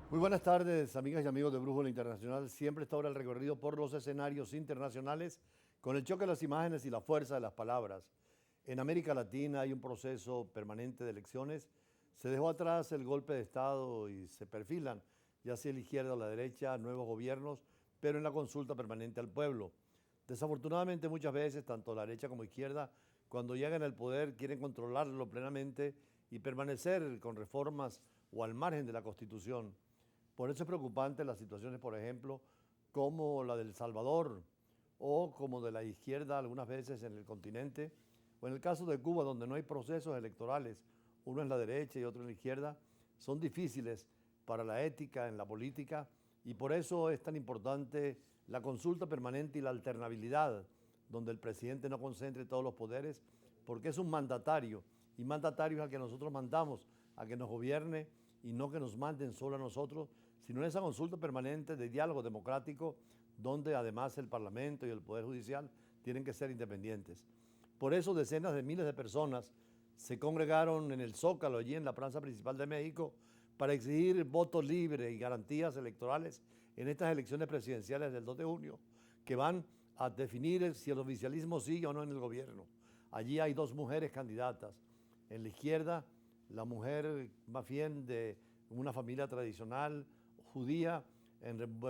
Muy buenas tardes, amigas y amigos de Brújula Internacional. Siempre está ahora el recorrido por los escenarios internacionales con el choque de las imágenes y la fuerza de las palabras. En América Latina hay un proceso permanente de elecciones. Se dejó atrás el golpe de Estado y se perfilan, ya sea la izquierda o la derecha, nuevos gobiernos, pero en la consulta permanente al pueblo. Desafortunadamente muchas veces, tanto la derecha como la izquierda, cuando llegan al poder quieren controlarlo plenamente y permanecer con reformas o al margen de la Constitución. Por eso es preocupante las situaciones, por ejemplo, como la del Salvador o como de la izquierda algunas veces en el continente, o en el caso de Cuba, donde no hay procesos electorales, uno en la derecha y otro en la izquierda, son difíciles para la ética en la política y por eso es tan importante la consulta permanente y la alternabilidad, donde el presidente no concentre todos los poderes, porque es un mandatario y mandatario es al que nosotros mandamos a que nos gobierne y no que nos manden solo a nosotros, sino en esa consulta permanente de diálogo democrático, donde además el Parlamento y el Poder Judicial tienen que ser independientes. Por eso decenas de miles de personas se congregaron en el Zócalo, allí en la plaza principal de México, para exigir voto libre y garantías electorales en estas elecciones presidenciales del 2 de junio, que van a definir si el oficialismo sigue o no en el gobierno. Allí hay dos mujeres candidatas. En la izquierda, la mujer más bien de una familia tradicional judía,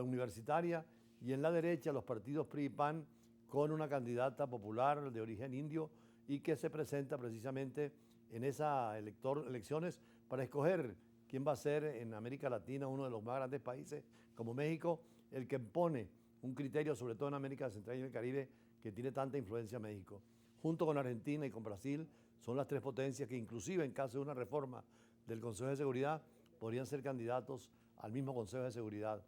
universitaria, y en la derecha los partidos PRI y PAN con una candidata popular de origen indio y que se presenta precisamente en esas elecciones para escoger quién va a ser en América Latina, uno de los más grandes países como México, el que pone un criterio, sobre todo en América Central y el Caribe, que tiene tanta influencia México. Junto con Argentina y con Brasil, son las tres potencias que inclusive en caso de una reforma del Consejo de Seguridad podrían ser candidatos al mismo Consejo de Seguridad.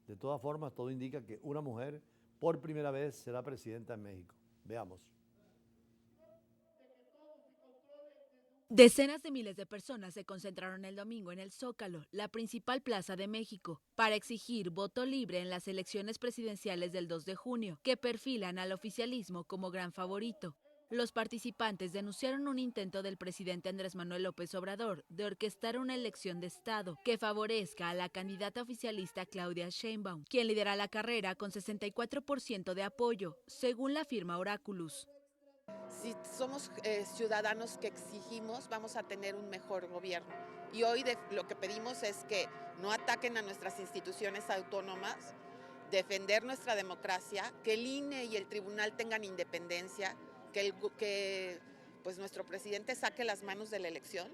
De todas formas, todo indica que una mujer por primera vez será presidenta en México. Veamos. Decenas de miles de personas se concentraron el domingo en el Zócalo, la principal plaza de México, para exigir voto libre en las elecciones presidenciales del 2 de junio, que perfilan al oficialismo como gran favorito. Los participantes denunciaron un intento del presidente Andrés Manuel López Obrador de orquestar una elección de Estado que favorezca a la candidata oficialista Claudia Sheinbaum, quien lidera la carrera con 64% de apoyo, según la firma Oráculos. Si somos ciudadanos que exigimos, vamos a tener un mejor gobierno. Y hoy lo que pedimos es que no ataquen a nuestras instituciones autónomas, defender nuestra democracia, que el INE y el tribunal tengan independencia, que pues nuestro presidente saque las manos de la elección.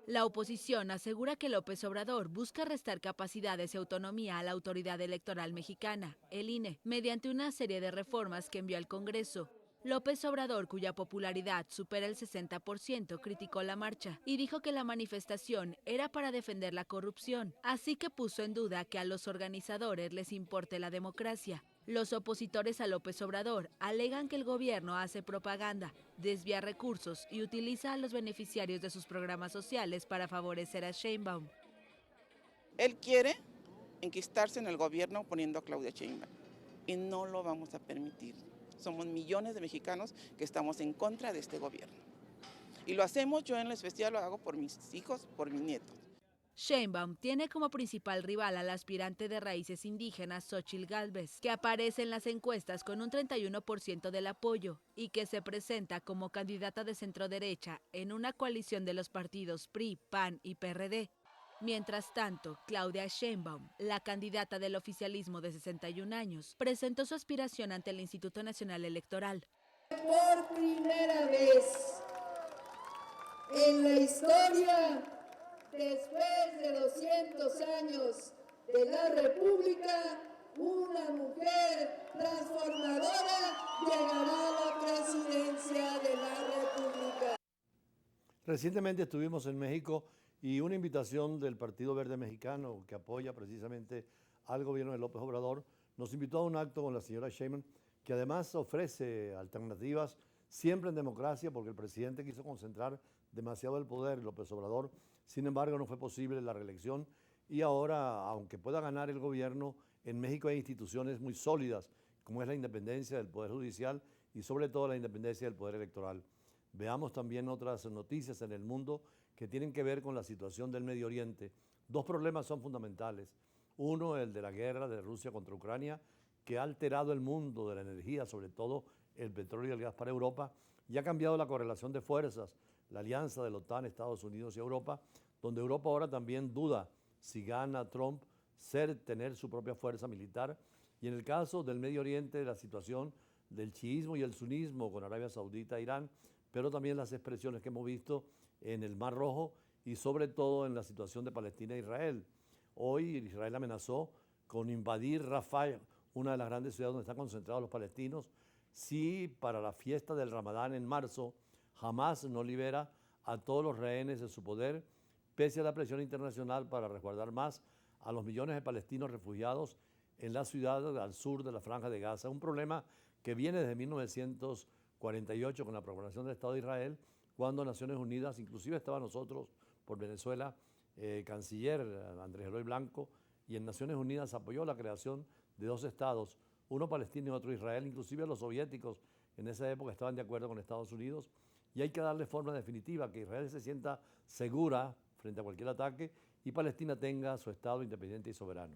La oposición asegura que López Obrador busca restar capacidades y autonomía a la autoridad electoral mexicana, el INE, mediante una serie de reformas que envió al Congreso. López Obrador, cuya popularidad supera el 60%, criticó la marcha y dijo que la manifestación era para defender la corrupción, así que puso en duda que a los organizadores les importe la democracia. Los opositores a López Obrador alegan que el gobierno hace propaganda, desvía recursos y utiliza a los beneficiarios de sus programas sociales para favorecer a Sheinbaum. Él quiere enquistarse en el gobierno poniendo a Claudia Sheinbaum y no lo vamos a permitir. Somos millones de mexicanos que estamos en contra de este gobierno. Y lo hacemos, yo en la especial lo hago por mis hijos, por mis nietos. Sheinbaum tiene como principal rival al aspirante de raíces indígenas Xóchitl Gálvez, que aparece en las encuestas con un 31% del apoyo y que se presenta como candidata de centro-derecha en una coalición de los partidos PRI, PAN y PRD. Mientras tanto, Claudia Sheinbaum, la candidata del oficialismo de 61 años, presentó su aspiración ante el Instituto Nacional Electoral. Por primera vez en la historia, después de 200 años de la República, una mujer transformadora llegará a la presidencia de la República. Recientemente estuvimos en México y una invitación del Partido Verde Mexicano, que apoya precisamente al gobierno de López Obrador, nos invitó a un acto con la señora Sheinbaum, que además ofrece alternativas siempre en democracia, porque el presidente quiso concentrar demasiado el poder, López Obrador. Sin embargo, no fue posible la reelección y ahora, aunque pueda ganar el gobierno, en México hay instituciones muy sólidas, como es la independencia del Poder Judicial y sobre todo la independencia del Poder Electoral. Veamos también otras noticias en el mundo que tienen que ver con la situación del Medio Oriente. Dos problemas son fundamentales. Uno, el de la guerra de Rusia contra Ucrania, que ha alterado el mundo de la energía, sobre todo el petróleo y el gas para Europa, y ha cambiado la correlación de fuerzas, la alianza de la OTAN, Estados Unidos y Europa, donde Europa ahora también duda si gana Trump tener su propia fuerza militar. Y en el caso del Medio Oriente, la situación del chiismo y el sunismo con Arabia Saudita e Irán, pero también las expresiones que hemos visto en el Mar Rojo y sobre todo en la situación de Palestina e Israel. Hoy Israel amenazó con invadir Rafah, una de las grandes ciudades donde están concentrados los palestinos, si para la fiesta del Ramadán en marzo Hamás no libera a todos los rehenes de su poder, pese a la presión internacional para resguardar más a los millones de palestinos refugiados en la ciudad al sur de la Franja de Gaza. Un problema que viene desde 1948 con la proclamación del Estado de Israel, cuando Naciones Unidas, inclusive estaba nosotros por Venezuela, canciller Andrés Eloy Blanco, y en Naciones Unidas apoyó la creación de dos estados, uno palestino y otro Israel. Inclusive los soviéticos en esa época estaban de acuerdo con Estados Unidos, y hay que darle forma definitiva, que Israel se sienta segura frente a cualquier ataque y Palestina tenga su estado independiente y soberano.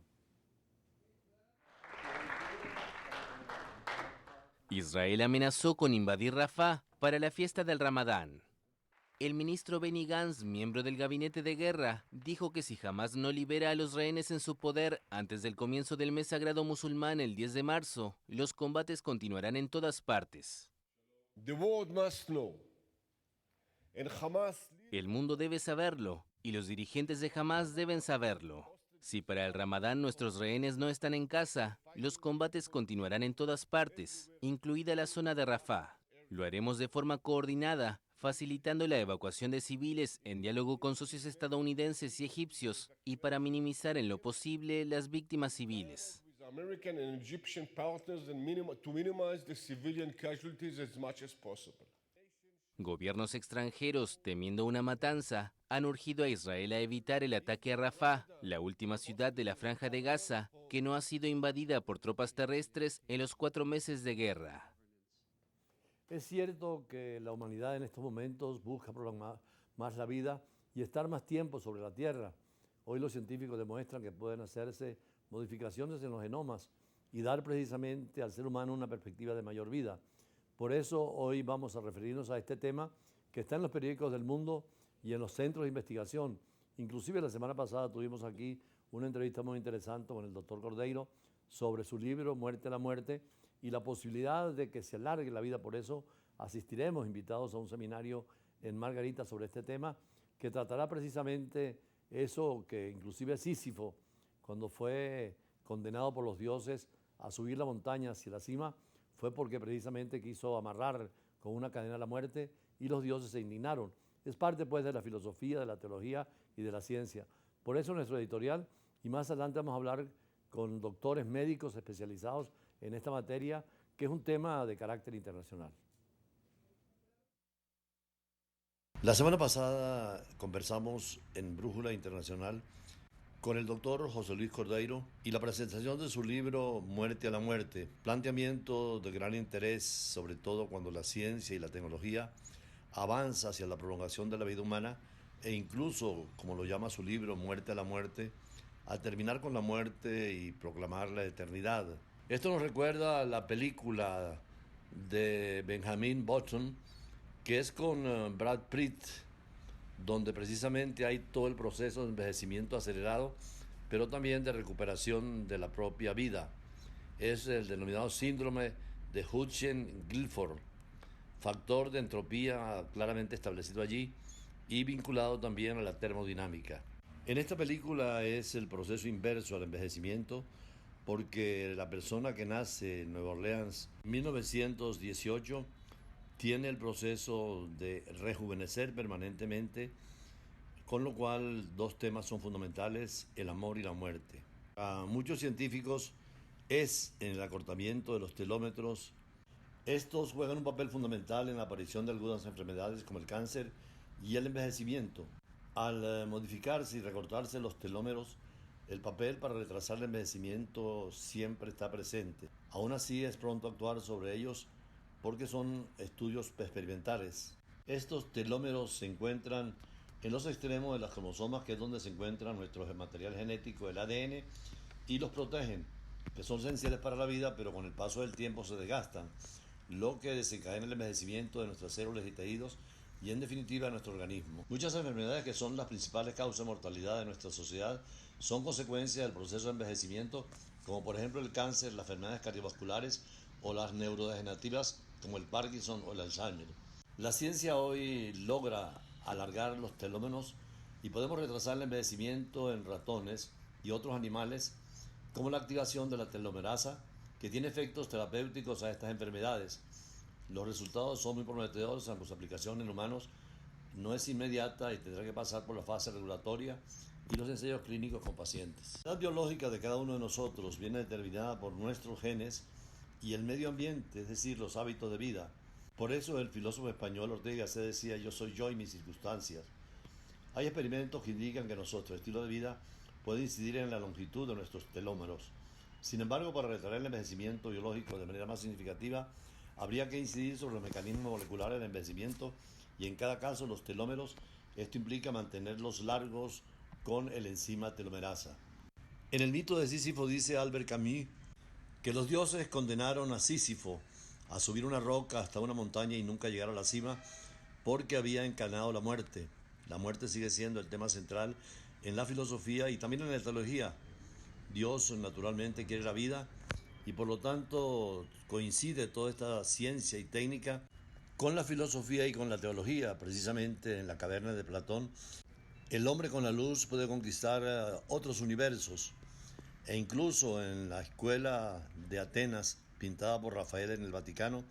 Israel amenazó con invadir Rafah para la fiesta del Ramadán. El ministro Benny Gantz, miembro del gabinete de guerra, dijo que si Hamás no libera a los rehenes en su poder antes del comienzo del mes sagrado musulmán el 10 de marzo, los combates continuarán en todas partes. El mundo debe saberlo, y los dirigentes de Hamás deben saberlo. Si para el Ramadán nuestros rehenes no están en casa, los combates continuarán en todas partes, incluida la zona de Rafah. Lo haremos de forma coordinada, facilitando la evacuación de civiles en diálogo con socios estadounidenses y egipcios y para minimizar en lo posible las víctimas civiles. Gobiernos extranjeros, temiendo una matanza, han urgido a Israel a evitar el ataque a Rafah, la última ciudad de la Franja de Gaza, que no ha sido invadida por tropas terrestres en los 4 meses de guerra. Es cierto que la humanidad en estos momentos busca prolongar más la vida y estar más tiempo sobre la Tierra. Hoy los científicos demuestran que pueden hacerse modificaciones en los genomas y dar precisamente al ser humano una perspectiva de mayor vida. Por eso hoy vamos a referirnos a este tema que está en los periódicos del mundo y en los centros de investigación. Inclusive la semana pasada tuvimos aquí una entrevista muy interesante con el doctor Cordeiro sobre su libro Muerte a la Muerte y la posibilidad de que se alargue la vida. Por eso asistiremos invitados a un seminario en Margarita sobre este tema que tratará precisamente eso que inclusive Sísifo, cuando fue condenado por los dioses a subir la montaña hacia la cima, fue porque precisamente quiso amarrar con una cadena a la muerte y los dioses se indignaron. Es parte pues de la filosofía, de la teología y de la ciencia. Por eso nuestro editorial, y más adelante vamos a hablar con doctores médicos especializados en esta materia, que es un tema de carácter internacional. La semana pasada conversamos en Brújula Internacional con el doctor José Luis Cordeiro y la presentación de su libro Muerte a la Muerte, planteamiento de gran interés, sobre todo cuando la ciencia y la tecnología avanza hacia la prolongación de la vida humana e incluso, como lo llama su libro, Muerte a la Muerte, a terminar con la muerte y proclamar la eternidad. Esto nos recuerda la película de Benjamin Button, que es con Brad Pitt, donde precisamente hay todo el proceso de envejecimiento acelerado, pero también de recuperación de la propia vida. Es el denominado síndrome de Hutchinson-Gilford, factor de entropía claramente establecido allí y vinculado también a la termodinámica. En esta película es el proceso inverso al envejecimiento, porque la persona que nace en Nueva Orleans en 1918 tiene el proceso de rejuvenecer permanentemente, con lo cual dos temas son fundamentales, el amor y la muerte. Para muchos científicos es en el acortamiento de los telómetros. Estos juegan un papel fundamental en la aparición de algunas enfermedades como el cáncer y el envejecimiento. Al modificarse y recortarse los telómeros, el papel para retrasar el envejecimiento siempre está presente. Aún así es pronto actuar sobre ellos porque son estudios experimentales. Estos telómeros se encuentran en los extremos de las cromosomas, que es donde se encuentra nuestro material genético, el ADN, y los protegen, que son esenciales para la vida, pero con el paso del tiempo se desgastan, lo que desencadena el envejecimiento de nuestras células y tejidos y en definitiva de nuestro organismo. Muchas enfermedades que son las principales causas de mortalidad de nuestra sociedad son consecuencia del proceso de envejecimiento, como por ejemplo el cáncer, las enfermedades cardiovasculares o las neurodegenerativas como el Parkinson o el Alzheimer. La ciencia hoy logra alargar los telómeros y podemos retrasar el envejecimiento en ratones y otros animales, como la activación de la telomerasa, que tiene efectos terapéuticos a estas enfermedades. Los resultados son muy prometedores, aunque su aplicación en humanos no es inmediata y tendrá que pasar por la fase regulatoria y los ensayos clínicos con pacientes. La edad biológica de cada uno de nosotros viene determinada por nuestros genes y el medio ambiente, es decir, los hábitos de vida. Por eso el filósofo español Ortega se decía: yo soy yo y mis circunstancias. Hay experimentos que indican que nuestro estilo de vida puede incidir en la longitud de nuestros telómeros. Sin embargo, para retraer el envejecimiento biológico de manera más significativa, habría que incidir sobre los mecanismos moleculares del envejecimiento y en cada caso los telómeros. Esto implica mantenerlos largos con el enzima telomerasa. En el mito de Sísifo dice Albert Camus que los dioses condenaron a Sísifo a subir una roca hasta una montaña y nunca llegar a la cima porque había encarnado la muerte. La muerte sigue siendo el tema central en la filosofía y también en la teología. Dios naturalmente quiere la vida y por lo tanto coincide toda esta ciencia y técnica con la filosofía y con la teología. Precisamente en la caverna de Platón, el hombre con la luz puede conquistar otros universos, e incluso en la escuela de Atenas, pintada por Rafael en el Vaticano,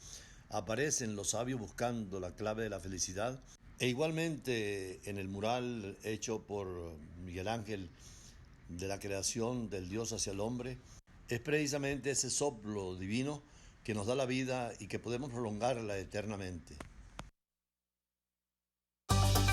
aparecen los sabios buscando la clave de la felicidad, e igualmente en el mural hecho por Miguel Ángel de la creación del Dios hacia el hombre, es precisamente ese soplo divino que nos da la vida y que podemos prolongarla eternamente.